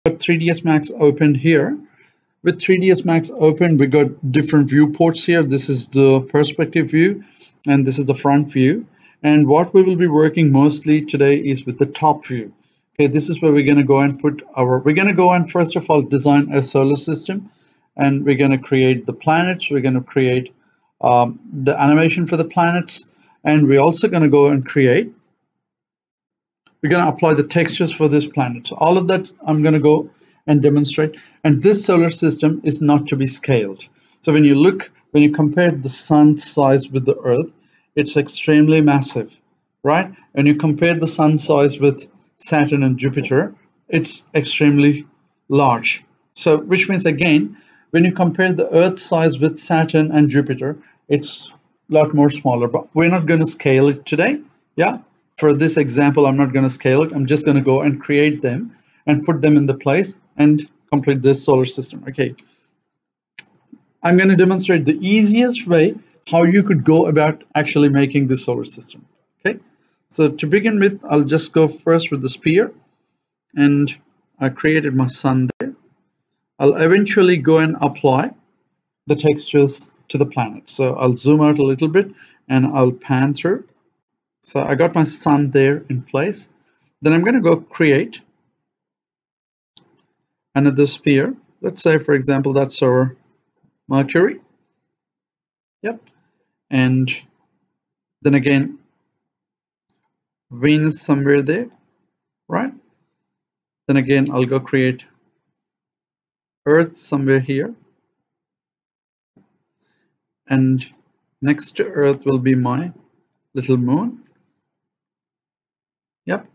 got 3ds Max opened here. With 3ds Max open, we got different viewports here. This is the perspective view, and this is the front view. And what we will be working mostly today is with the top view. Okay, this is where we're going to go and we're going to go and first of all design a solar system, and we're going to create the planets. We're going to create the animation for the planets, and we're also going to go and we're going to apply the textures for this planet. So all of that I'm going to go and demonstrate. And this solar system is not to be scaled. So when you compare the sun's size with the Earth, it's extremely massive, right? When you compare the sun size with Saturn and Jupiter, it's extremely large. So which means again, when you compare the Earth size with Saturn and Jupiter, it's a lot more smaller, but we're not going to scale it today. Yeah. For this example, I'm not going to scale it. I'm just going to go and create them and put them in the place and complete this solar system. Okay. I'm going to demonstrate the easiest way how you could go about actually making this solar system. Okay. So to begin with, I'll just go first with the sphere, and I created my sun there. I'll eventually go and apply the textures to the planet. So I'll zoom out a little bit and I'll pan through. So I got my sun there in place. Then I'm going to go create another sphere. Let's say, for example, that's our Mercury. Yep. And then again, Venus somewhere there, right? Then again, I'll go create Earth somewhere here. And next to Earth will be my little moon. Yep.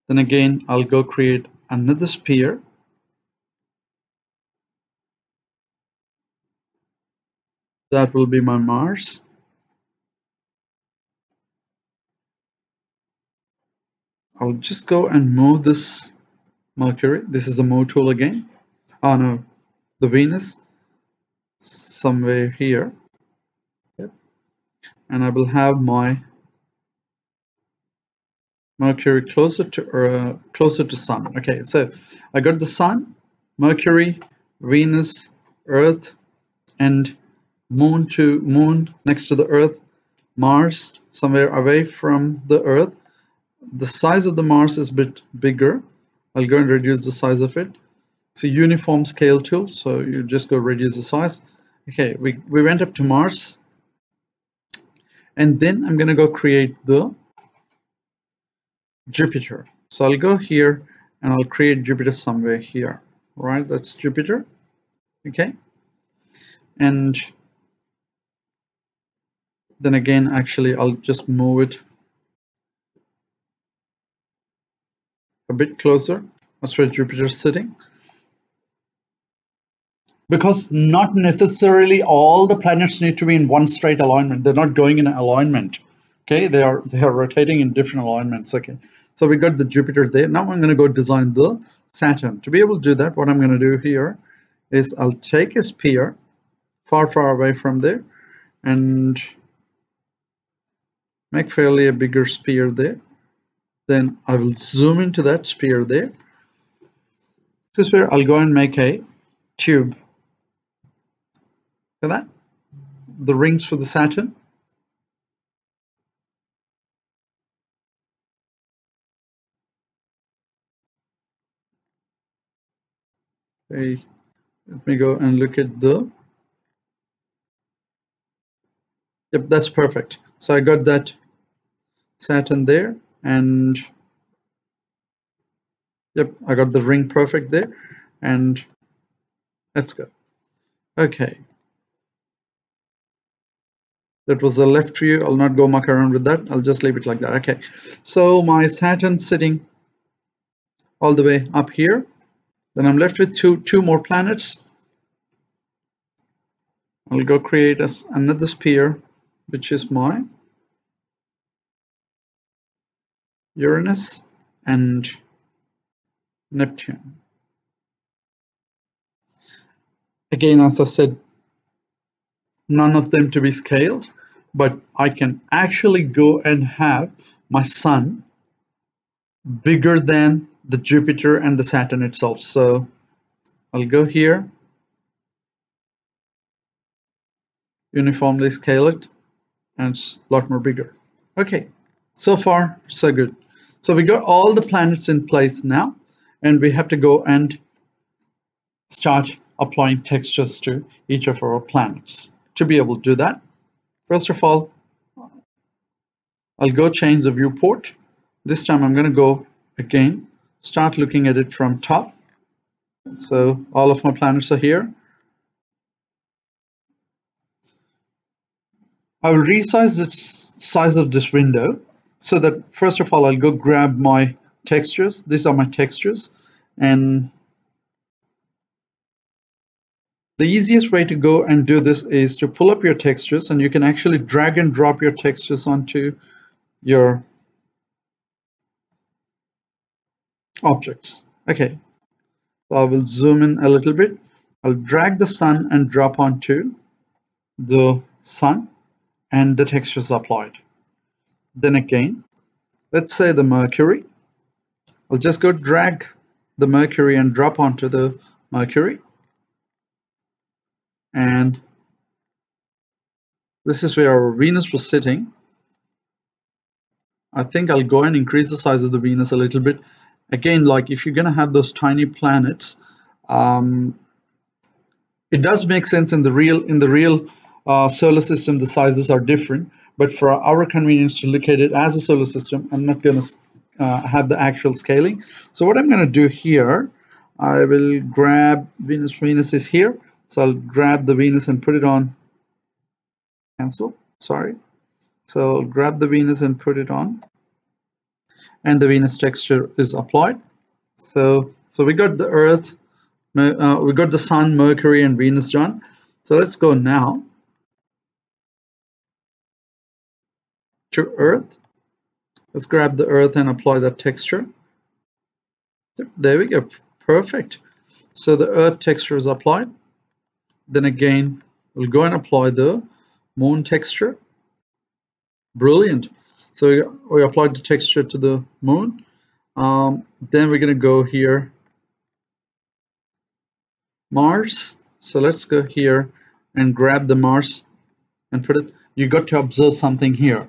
Then again, I'll go create another sphere. That will be my Mars. I'll just go and move this Mercury. This is the move tool again. Oh no, the Venus somewhere here. Yep. And I will have my Mercury closer to Sun. Okay, so I got the Sun, Mercury, Venus, Earth, and moon next to the Earth, Mars somewhere away from the Earth. The size of the Mars is a bit bigger. I'll go and reduce the size of it. It's a uniform scale tool, so you just go reduce the size. Okay, we went up to Mars, and then I'm going to go create the Jupiter. So I'll go here and I'll create Jupiter somewhere here, right? That's Jupiter. Okay, and then again, actually, I'll just move it a bit closer. That's where Jupiter's sitting. Because not necessarily all the planets need to be in one straight alignment. They're not going in alignment. Okay, they are rotating in different alignments. Okay, so we got the Jupiter there. Now I'm going to go design the Saturn. To be able to do that, what I'm going to do here is I'll take a sphere far away from there and make fairly a bigger sphere there. Then I will zoom into that sphere there. This is where I'll go and make a tube. Look at that. The rings for the Saturn. Okay, let me go and look at the. Yep, that's perfect. So I got that Saturn there, and yep, I got the ring perfect there, and let's go. Okay, that was the left view. I'll not go muck around with that. I'll just leave it like that. Okay, so my Saturn sitting all the way up here. Then I'm left with two more planets. I'll go create another sphere, which is my Uranus and Neptune. Again, as I said, none of them to be scaled, but I can actually go and have my sun bigger than the Jupiter and the Saturn itself. So I'll go here, uniformly scale it, and it's a lot more bigger. Okay, so far so good. So we got all the planets in place now, and we have to go and start applying textures to each of our planets. To be able to do that, first of all, I'll go change the viewport. This time I'm going to go again, start looking at it from top. So all of my planets are here. I will resize the size of this window so that first of all I'll go grab my textures. These are my textures, and the easiest way to go and do this is to pull up your textures, and you can actually drag and drop your textures onto your objects. Okay, so I will zoom in a little bit. I'll drag the sun and drop onto the sun, and the texture is applied. Then again, let's say the Mercury. I'll just go drag the Mercury and drop onto the Mercury. And this is where our Venus was sitting. I think I'll go and increase the size of the Venus a little bit. Again, like if you're going to have those tiny planets, it does make sense in the real solar system, the sizes are different. But for our convenience to look at it as a solar system, I'm not going to have the actual scaling. So what I'm going to do here, I will grab Venus. Venus is here. So I'll grab the Venus and put it on cancel. Sorry. So I'll grab the Venus and put it on. And the Venus texture is applied. So we got the Earth, we got the Sun, Mercury, and Venus done. So let's go now to Earth. Let's grab the Earth and apply that texture. There we go. Perfect. So the Earth texture is applied. Then again, we'll go and apply the Moon texture. Brilliant. So we applied the texture to the Moon. Then we're going to go here, Mars. So let's go here and grab the Mars and put it. You got to observe something here.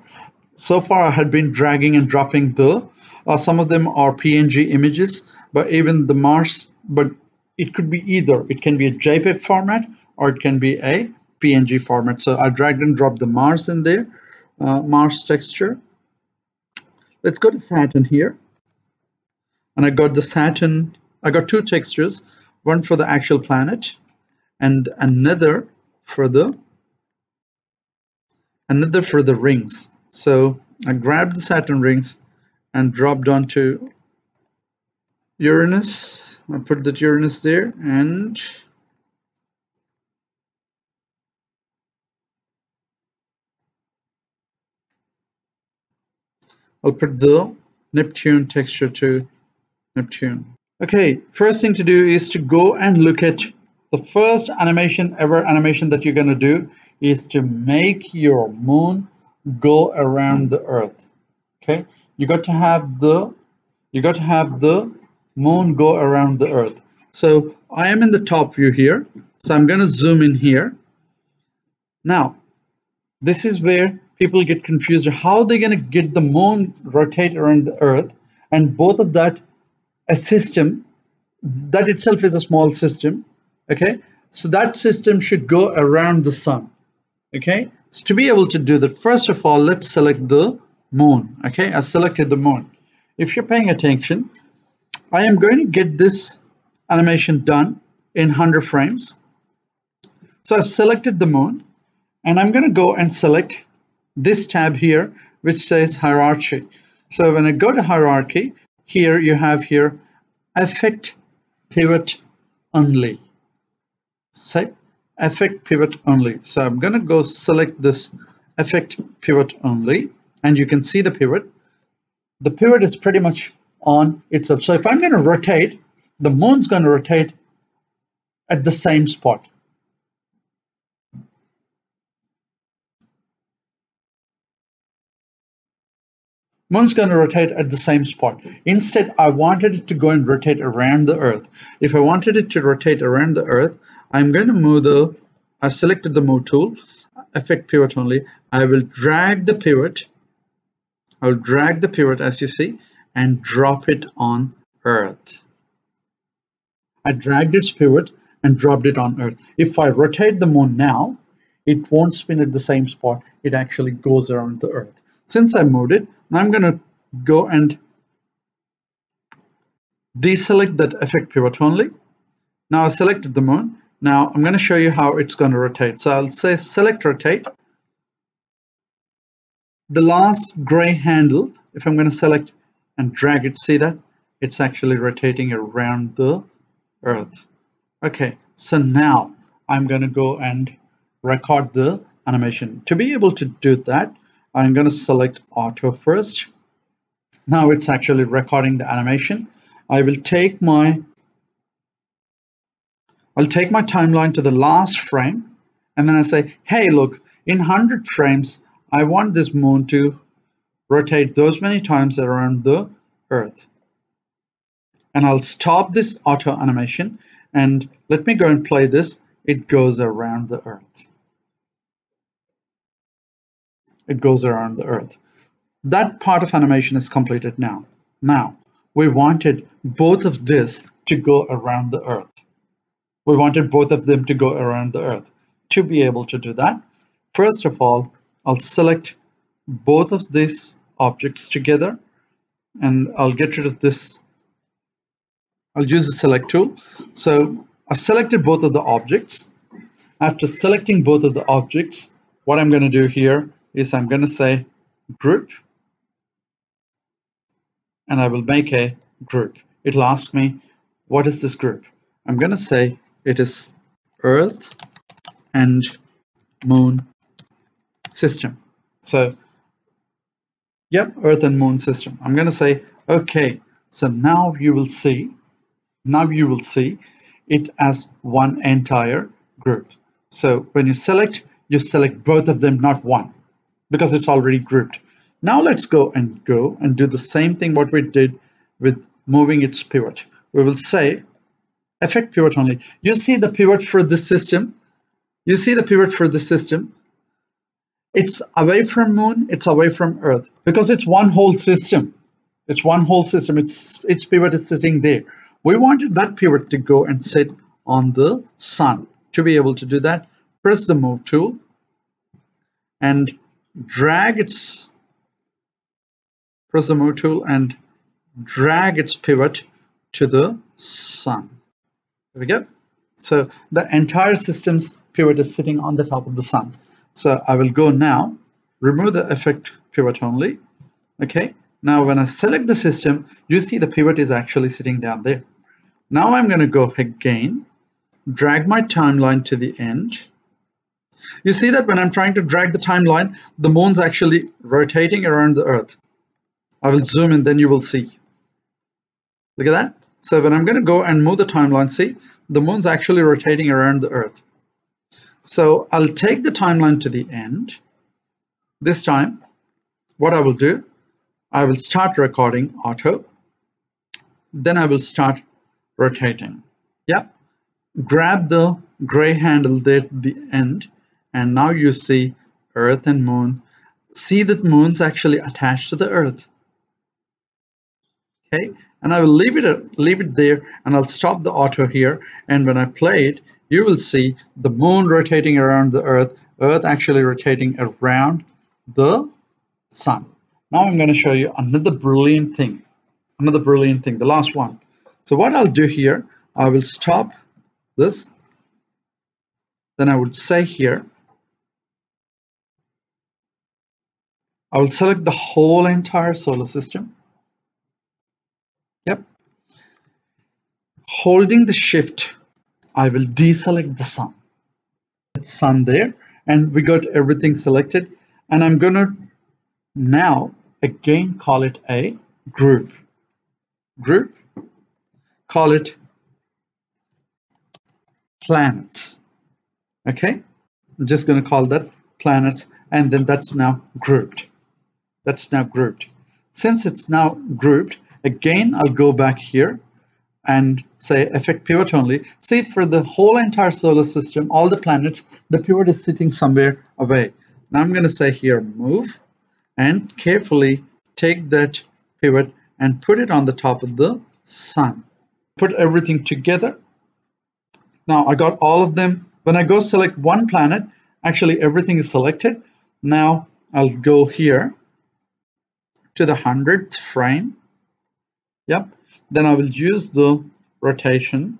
So far I had been dragging and dropping the some of them are PNG images, but even the Mars, but it could be either. It can be a JPEG format or it can be a PNG format. So I dragged and dropped the Mars in there, Mars texture. Let's go to Saturn here, and I got the Saturn. I got two textures, one for the actual planet and another for the rings. So I grabbed the Saturn rings and dropped onto Uranus. I put that Uranus there, and I'll put the Neptune texture to Neptune. Okay, first thing to do is to go and look at the first animation that you're going to do is to make your moon go around the Earth. Okay, you got to have the moon go around the Earth. So I am in the top view here, so I'm going to zoom in here. Now this is where people get confused. How are they going to get the moon rotate around the Earth, and both of that a system that itself is a small system. Okay, so that system should go around the sun. Okay, so to be able to do that, first of all, let's select the moon. Okay, I selected the moon. If you're paying attention, I am going to get this animation done in 100 frames. So I've selected the moon, and I'm going to go and select this tab here, which says hierarchy. So when I go to hierarchy, here you have here affect pivot only. Say affect pivot only. So I'm going to go select this affect pivot only, and you can see the pivot. The pivot is pretty much on itself. So if I'm going to rotate, the moon's going to rotate at the same spot. Moon's going to rotate at the same spot. Instead, I wanted it to go and rotate around the Earth. If I wanted it to rotate around the Earth, I'm going to move I selected the move tool, effect pivot only. I will drag the pivot. I'll drag the pivot as you see and drop it on Earth. I dragged its pivot and dropped it on Earth. If I rotate the moon now, it won't spin at the same spot. It actually goes around the Earth. Since I moved it, now I'm going to go and deselect that effect pivot only. Now I selected the moon. Now I'm going to show you how it's going to rotate. So I'll say select rotate. The last gray handle, if I'm going to select and drag it, see that? It's actually rotating around the Earth. Okay, so now I'm going to go and record the animation. To be able to do that, I'm going to select auto first. Now it's actually recording the animation. I will take my timeline to the last frame, and then I say, hey, look, in 100 frames, I want this moon to rotate those many times around the Earth. And I'll stop this auto animation, and let me go and play this. It goes around the Earth. It goes around the Earth. That part of animation is completed now. Now, we wanted both of this to go around the Earth. We wanted both of them to go around the Earth. To be able to do that, first of all, I'll select both of these objects together, and I'll get rid of this. I'll use the select tool. So I've selected both of the objects. After selecting both of the objects, what I'm going to do here is I'm going to say group, and I will make a group. It'll ask me, what is this group? I'm going to say it is Earth and Moon system. So, yep, Earth and Moon system. I'm going to say, okay, so now you will see it as one entire group. So when you select both of them, not one, because it's already grouped. Now let's go and do the same thing what we did with moving its pivot. We will say effect pivot only. You see the pivot for this system? You see the pivot for this system? It's away from Moon, it's away from Earth, because it's one whole system. It's one whole system. Its pivot is sitting there. We wanted that pivot to go and sit on the Sun. To be able to do that, press the move tool and drag its pivot to the Sun. There we go. So the entire system's pivot is sitting on the top of the Sun. So I will go now, remove the effect pivot only. Okay. Now when I select the system, you see the pivot is actually sitting down there. Now I'm going to go again, drag my timeline to the end. You see that when I'm trying to drag the timeline, the moon's actually rotating around the Earth. I will zoom in, then you will see. Look at that. So when I'm going to go and move the timeline, see, the moon's actually rotating around the Earth. So I'll take the timeline to the end. This time, what I will do, I will start recording auto. Then I will start rotating. Yep. Grab the gray handle there at the end, and now you see Earth and Moon. See that Moon's actually attached to the Earth. Okay, and I will leave it there, and I'll stop the auto here, and when I play it, you will see the Moon rotating around the Earth, Earth actually rotating around the Sun. Now I'm going to show you another brilliant thing, the last one. So what I'll do here, I will stop this, then I would say here, I will select the whole entire solar system. Yep. Holding the shift, I will deselect the Sun. It's Sun there, and we got everything selected, and I'm gonna now again call it a group. Call it planets. Okay, I'm just going to call that planets, and then that's now grouped. Since it's now grouped, again, I'll go back here and say affect pivot only. See, for the whole entire solar system, all the planets, the pivot is sitting somewhere away. Now I'm going to say here move and carefully take that pivot and put it on the top of the sun. Put everything together. Now I got all of them. When I go select one planet, actually everything is selected. Now I'll go here to the 100th frame. Yep. Then I will use the rotation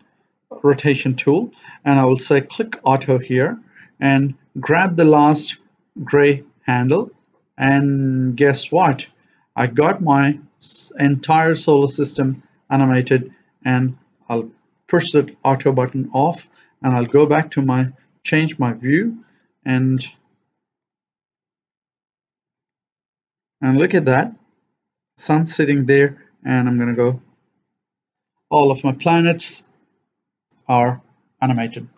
tool, and I will say click auto here and grab the last gray handle, and guess what? I got my entire solar system animated, and I'll push that auto button off, and I'll go back to change my view, and look at that, sun sitting there, and I'm gonna go, all of my planets are animated.